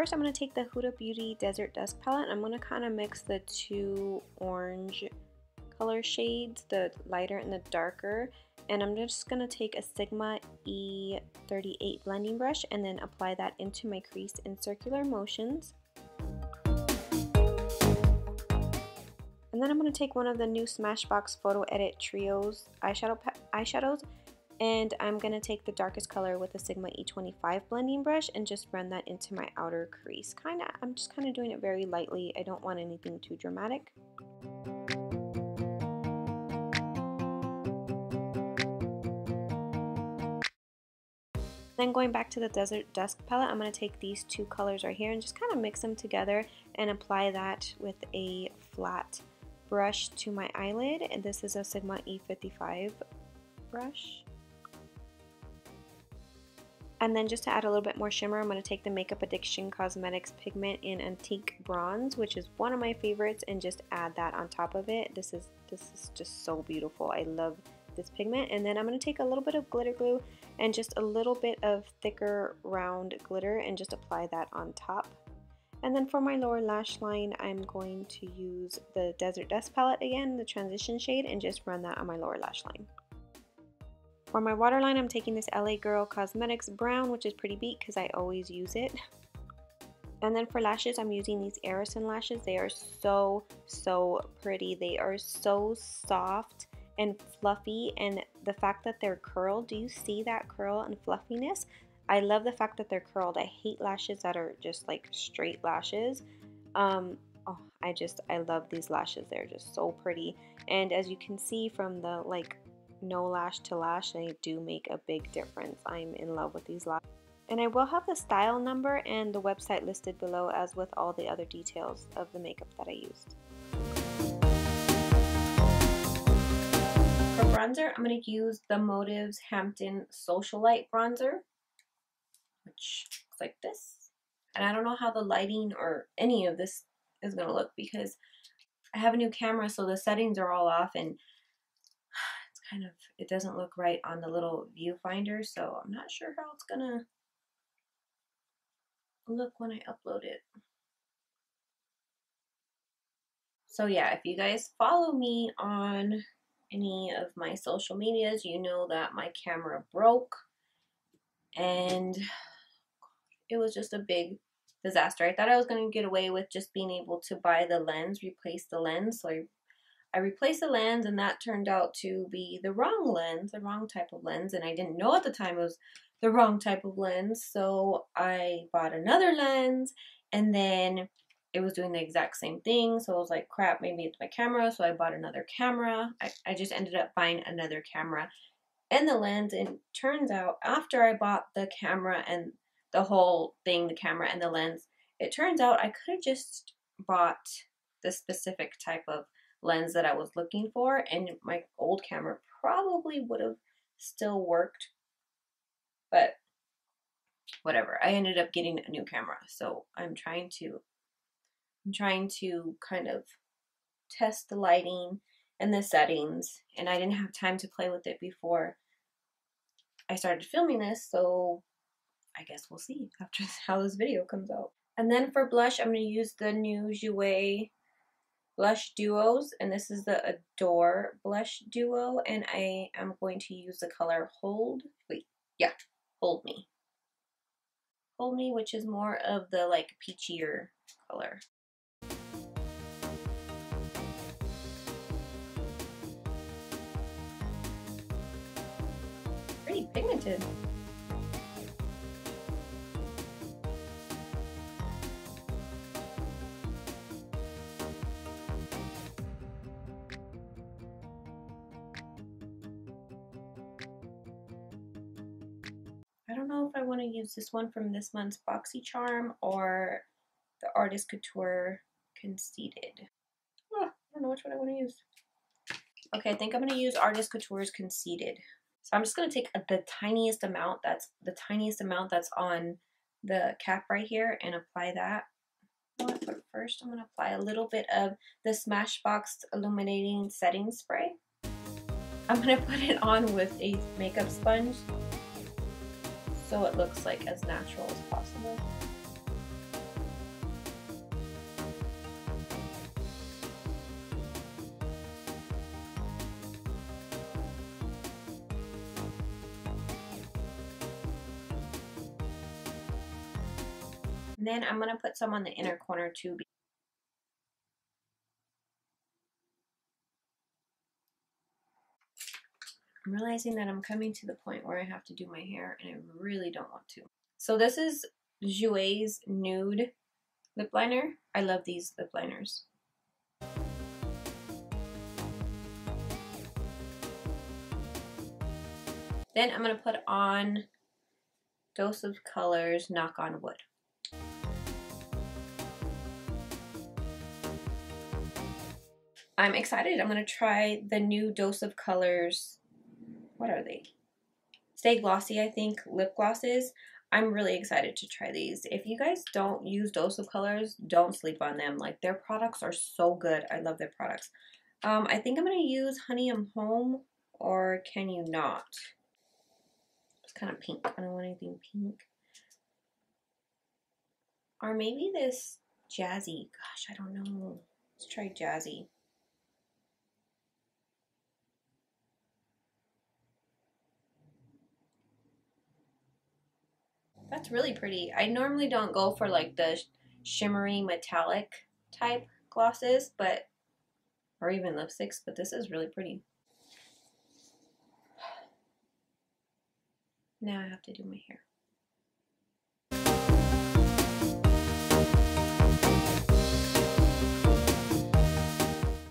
first I'm going to take the Huda Beauty Desert Dusk palette. I'm going to kind of mix the two orange color shades, the lighter and the darker, and I'm just going to take a Sigma E38 blending brush and then apply that into my crease in circular motions. And then I'm going to take one of the new Smashbox Photo Edit Trios eyeshadows, and I'm going to take the darkest color with a Sigma E25 blending brush and just run that into my outer crease. I'm just kind of doing it very lightly. I don't want anything too dramatic. Then going back to the Desert Dusk palette, I'm going to take these two colors right here and just kind of mix them together and apply that with a flat brush to my eyelid, and this is a Sigma E55 brush. And then just to add a little bit more shimmer, I'm going to take the Makeup Addiction Cosmetics pigment in Antique Bronze, which is one of my favorites, and just add that on top of it. This is just so beautiful. I love this pigment. And then I'm going to take a little bit of glitter glue and just a little bit of thicker round glitter and just apply that on top. And then for my lower lash line, I'm going to use the Desert Dusk palette again, the transition shade, and just run that on my lower lash line. For my waterline, I'm taking this LA Girl Cosmetics brown, which is pretty beat because I always use it. And then for lashes, I'm using these Arison lashes. They are so pretty. They are so soft and fluffy, and the fact that they're curled, do you see that curl and fluffiness? I love the fact that they're curled. I hate lashes that are just like straight lashes. I love these lashes. They're just so pretty. And as you can see from the like no lash to lash, they do make a big difference. I'm in love with these lashes. And I will have the style number and the website listed below, as with all the other details of the makeup that I used. For bronzer, I'm going to use the Motives Hampton Socialite bronzer, which looks like this. And I don't know how the lighting or any of this is going to look because I have a new camera, so the settings are all off, and it doesn't look right on the little viewfinder, so I'm not sure how it's going to look when I upload it. So yeah, if you guys follow me on any of my social medias, you know that my camera broke and it was just a big disaster. I thought I was going to get away with just being able to buy the lens, replace the lens. So I replaced the lens, and that turned out to be the wrong lens, the wrong type of lens, and I didn't know at the time it was the wrong type of lens. So I bought another lens, and then it was doing the exact same thing. So I was like, crap, maybe it's my camera. So I bought another camera. I just ended up buying another camera and the lens, and turns out after I bought the camera and the whole thing, the camera and the lens, it turns out I could have just bought the specific type of lens that I was looking for, and my old camera probably would have still worked, but whatever. I ended up getting a new camera, so I'm trying to kind of test the lighting and the settings, and I didn't have time to play with it before I started filming this, so I guess we'll see after how this video comes out. And then for blush, I'm going to use the new Jouer blush duos, and this is the Adore blush duo, and I am going to use the color Hold Me, which is more of the like peachier color. Pretty pigmented. I don't know if I want to use this one from this month's BoxyCharm or the Artist Couture Conceited. Oh, I don't know which one I want to use. Okay, I think I'm going to use Artist Couture's Conceited. So I'm just going to take the tiniest amount that's on the cap right here and apply that. But first I'm going to apply a little bit of the Smashbox Illuminating Setting Spray. I'm going to put it on with a makeup sponge so it looks like as natural as possible. And then I'm going to put some on the inner corner too. I'm realizing that I'm coming to the point where I have to do my hair and I really don't want to. So this is Jouer's Nude lip liner. I love these lip liners. Then I'm going to put on Dose of Colors Knock on Wood. I'm excited. I'm going to try the new Dose of Colors. What are they? Stay Glossy, I think, lip glosses. I'm really excited to try these. If you guys don't use Dose of Colors, don't sleep on them. Like, their products are so good. I love their products. I think I'm going to use Honey I'm Home, or Can You Not? It's kind of pink. I don't want anything pink. Or maybe this Jazzy. Gosh, I don't know. Let's try Jazzy. That's really pretty. I normally don't go for like the shimmery metallic type glosses, but, or even lipsticks, but this is really pretty. Now I have to do my hair.